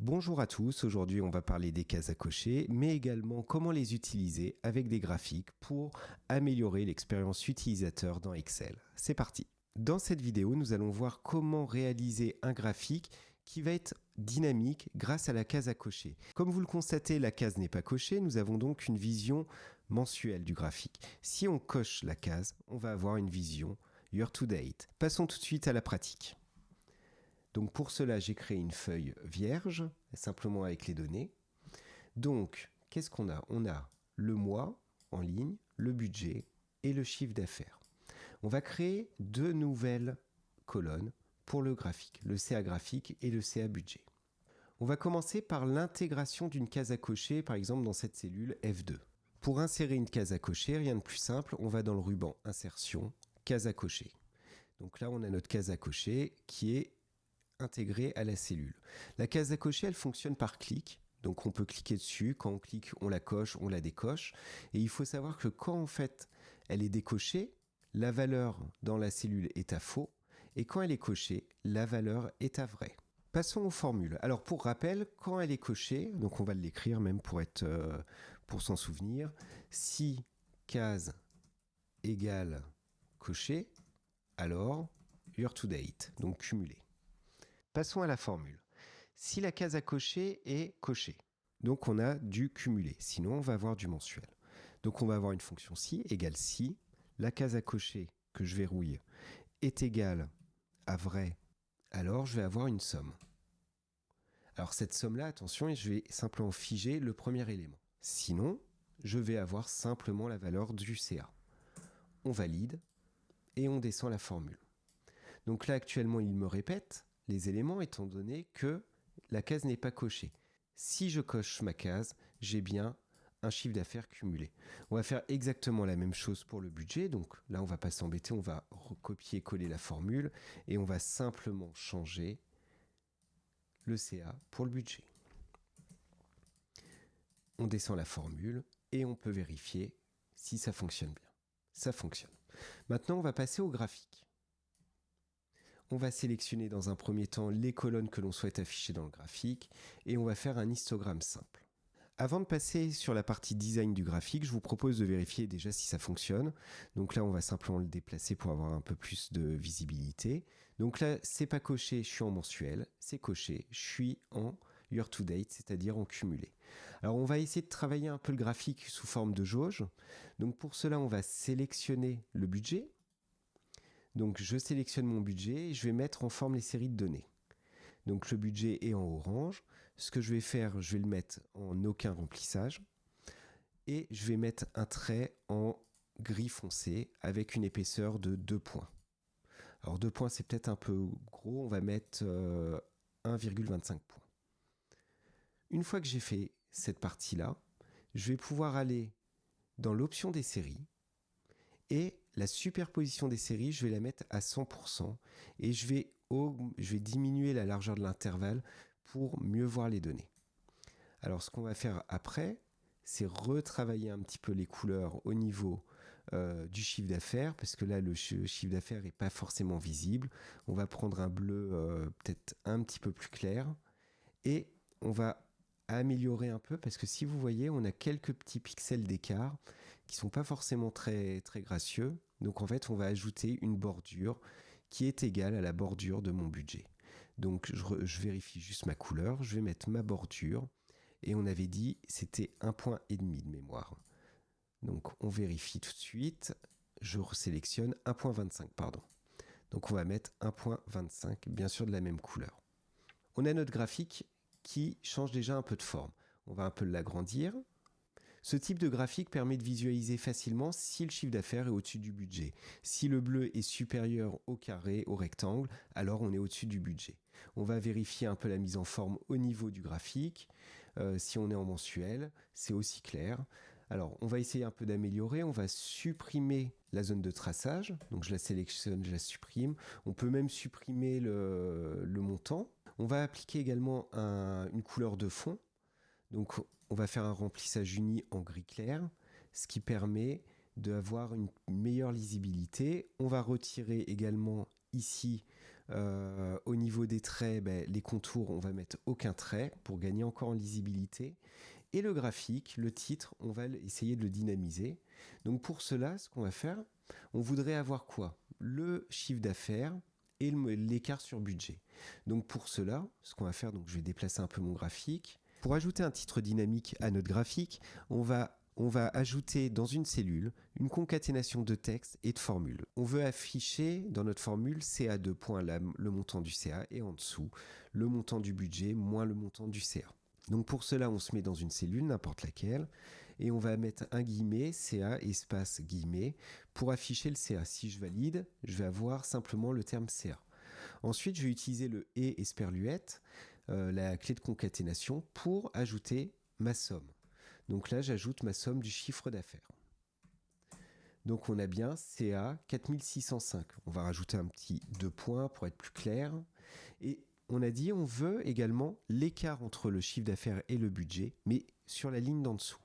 Bonjour à tous, aujourd'hui on va parler des cases à cocher, mais également comment les utiliser avec des graphiques pour améliorer l'expérience utilisateur dans Excel. C'est parti. Dans cette vidéo, nous allons voir comment réaliser un graphique qui va être dynamique grâce à la case à cocher. Comme vous le constatez, la case n'est pas cochée, nous avons donc une vision mensuelle du graphique. Si on coche la case, on va avoir une vision year to date. Passons tout de suite à la pratique. Donc pour cela, j'ai créé une feuille vierge, simplement avec les données. Donc, qu'est-ce qu'on a ? On a le mois en ligne, le budget et le chiffre d'affaires. On va créer deux nouvelles colonnes pour le graphique, le CA graphique et le CA budget. On va commencer par l'intégration d'une case à cocher, par exemple dans cette cellule F2. Pour insérer une case à cocher, rien de plus simple, on va dans le ruban Insertion, case à cocher. Donc là, on a notre case à cocher qui est intégrée à la cellule. La case à cocher, elle fonctionne par clic. Donc on peut cliquer dessus, quand on clique, on la coche, on la décoche. Et il faut savoir que quand en fait elle est décochée, la valeur dans la cellule est à faux. Et quand elle est cochée, la valeur est à vrai. Passons aux formules. Alors pour rappel, quand elle est cochée, donc on va l'écrire même pour s'en souvenir, si case égale coché, alors year to date, donc cumulé. Passons à la formule. Si la case à cocher est cochée, donc on a du cumulé, sinon on va avoir du mensuel. Donc on va avoir une fonction si égale si la case à cocher que je verrouille est égale à vrai, alors je vais avoir une somme. Alors cette somme-là, attention, je vais simplement figer le premier élément. Sinon, je vais avoir simplement la valeur du CA. On valide et on descend la formule. Donc là, actuellement, il me répète les éléments étant donné que la case n'est pas cochée. Si je coche ma case, j'ai bien un chiffre d'affaires cumulé. On va faire exactement la même chose pour le budget. Donc là, on ne va pas s'embêter, on va recopier-coller la formule et on va simplement changer le CA pour le budget. On descend la formule et on peut vérifier si ça fonctionne bien. Ça fonctionne. Maintenant, on va passer au graphique. On va sélectionner dans un premier temps les colonnes que l'on souhaite afficher dans le graphique et on va faire un histogramme simple. Avant de passer sur la partie design du graphique, je vous propose de vérifier déjà si ça fonctionne. Donc là, on va simplement le déplacer pour avoir un peu plus de visibilité. Donc là, c'est pas coché, je suis en mensuel. C'est coché, je suis en year to date, c'est-à-dire en cumulé. Alors on va essayer de travailler un peu le graphique sous forme de jauge. Donc pour cela, on va sélectionner le budget. Donc je sélectionne mon budget et je vais mettre en forme les séries de données. Donc le budget est en orange. Ce que je vais faire, je vais le mettre en aucun remplissage. Et je vais mettre un trait en gris foncé avec une épaisseur de 2 points. Alors 2 points, c'est peut-être un peu gros. On va mettre 1,25 points. Une fois que j'ai fait cette partie-là, je vais pouvoir aller dans l'option des séries. Et la superposition des séries, je vais la mettre à 100% et je vais diminuer la largeur de l'intervalle pour mieux voir les données. Alors ce qu'on va faire après, c'est retravailler un petit peu les couleurs au niveau du chiffre d'affaires, parce que là le chiffre d'affaires n'est pas forcément visible. On va prendre un bleu peut-être un petit peu plus clair et on va améliorer un peu, parce que si vous voyez, on a quelques petits pixels d'écart qui sont pas forcément très, très gracieux. Donc en fait, on va ajouter une bordure qui est égale à la bordure de mon budget. Donc je vérifie juste ma couleur, je vais mettre ma bordure, et on avait dit c'était 1,5 point de mémoire. Donc on vérifie tout de suite, je resélectionne 1,25 pardon. Donc on va mettre 1,25, bien sûr de la même couleur. On a notre graphique qui change déjà un peu de forme. On va un peu l'agrandir. Ce type de graphique permet de visualiser facilement si le chiffre d'affaires est au-dessus du budget. Si le bleu est supérieur au carré, au rectangle, alors on est au-dessus du budget. On va vérifier un peu la mise en forme au niveau du graphique. Si on est en mensuel, c'est aussi clair. Alors, on va essayer un peu d'améliorer. On va supprimer la zone de traçage. Donc, je la sélectionne, je la supprime. On peut même supprimer le montant. On va appliquer également une couleur de fond. Donc, on va faire un remplissage uni en gris clair, ce qui permet d'avoir une meilleure lisibilité. On va retirer également ici Au niveau des traits, les contours, on va mettre aucun trait pour gagner encore en lisibilité. Et le graphique, le titre, on va essayer de le dynamiser. Donc pour cela, ce qu'on va faire, on voudrait avoir quoi? Le chiffre d'affaires et l'écart sur budget. Donc pour cela, ce qu'on va faire, donc je vais déplacer un peu mon graphique. Pour ajouter un titre dynamique à notre graphique, on va ajouter dans une cellule une concaténation de texte et de formules. On veut afficher dans notre formule CA2 points le montant du CA et en dessous le montant du budget moins le montant du CA. Donc pour cela, on se met dans une cellule, n'importe laquelle, et on va mettre un guillemet, CA, espace guillemet, pour afficher le CA. Si je valide, je vais avoir simplement le terme CA. Ensuite, je vais utiliser le et esperluette, la clé de concaténation, pour ajouter ma somme. Donc là, j'ajoute ma somme du chiffre d'affaires. Donc on a bien CA 4605. On va rajouter un petit 2 points pour être plus clair. Et on a dit on veut également l'écart entre le chiffre d'affaires et le budget, mais sur la ligne d'en dessous.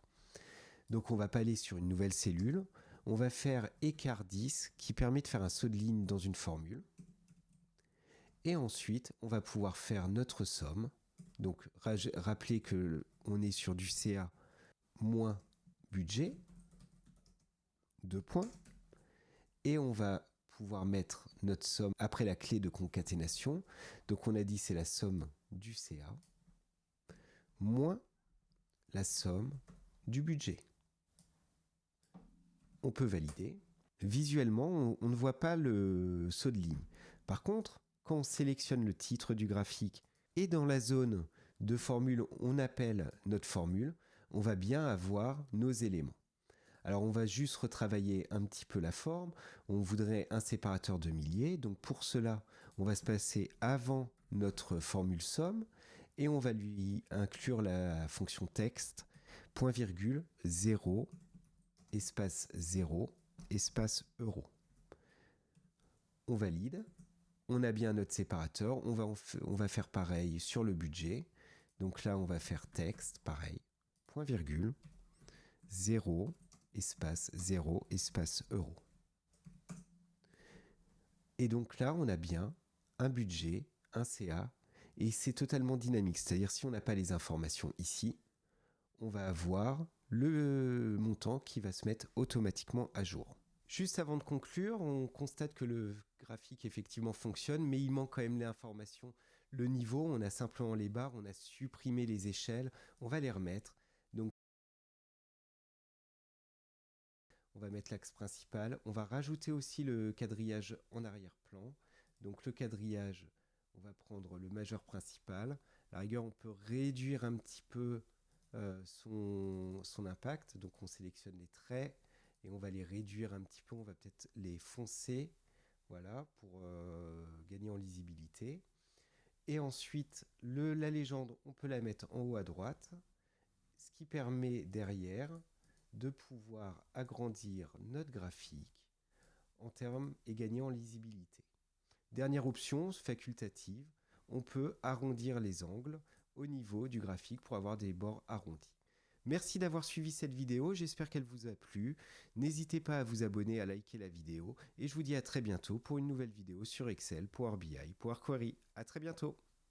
Donc on va pas aller sur une nouvelle cellule. On va faire écart 10 qui permet de faire un saut de ligne dans une formule. Et ensuite, on va pouvoir faire notre somme. Donc rappelez qu'on est sur du CA moins budget, 2 points. Et on va pouvoir mettre notre somme après la clé de concaténation. Donc on a dit c'est la somme du CA moins la somme du budget. On peut valider. Visuellement, on ne voit pas le saut de ligne. Par contre, quand on sélectionne le titre du graphique et dans la zone de formule, on appelle notre formule, on va bien avoir nos éléments. Alors on va juste retravailler un petit peu la forme. On voudrait un séparateur de milliers. Donc pour cela, on va se passer avant notre formule somme et on va lui inclure la fonction texte, point virgule, 0, espace 0, espace euro. On valide. On a bien notre séparateur. On va faire pareil sur le budget. Donc là, on va faire texte, pareil, point virgule, 0, espace 0, espace euro. Et donc là, on a bien un budget, un CA, et c'est totalement dynamique. C'est-à-dire, si on n'a pas les informations ici, on va avoir le montant qui va se mettre automatiquement à jour. Juste avant de conclure, on constate que le graphique effectivement fonctionne, mais il manque quand même l'information. Le niveau, on a simplement les barres, on a supprimé les échelles, on va les remettre. Donc, on va mettre l'axe principal. On va rajouter aussi le quadrillage en arrière-plan. Donc le quadrillage, on va prendre le majeur principal. À la rigueur, on peut réduire un petit peu son impact. Donc on sélectionne les traits et on va les réduire un petit peu. On va peut-être les foncer, voilà, pour gagner en lisibilité. Et ensuite, la légende, on peut la mettre en haut à droite, ce qui permet derrière de pouvoir agrandir notre graphique en termes et gagner en lisibilité. Dernière option, facultative, on peut arrondir les angles au niveau du graphique pour avoir des bords arrondis. Merci d'avoir suivi cette vidéo, j'espère qu'elle vous a plu. N'hésitez pas à vous abonner, à liker la vidéo et je vous dis à très bientôt pour une nouvelle vidéo sur Excel, Power BI, Power Query. À très bientôt.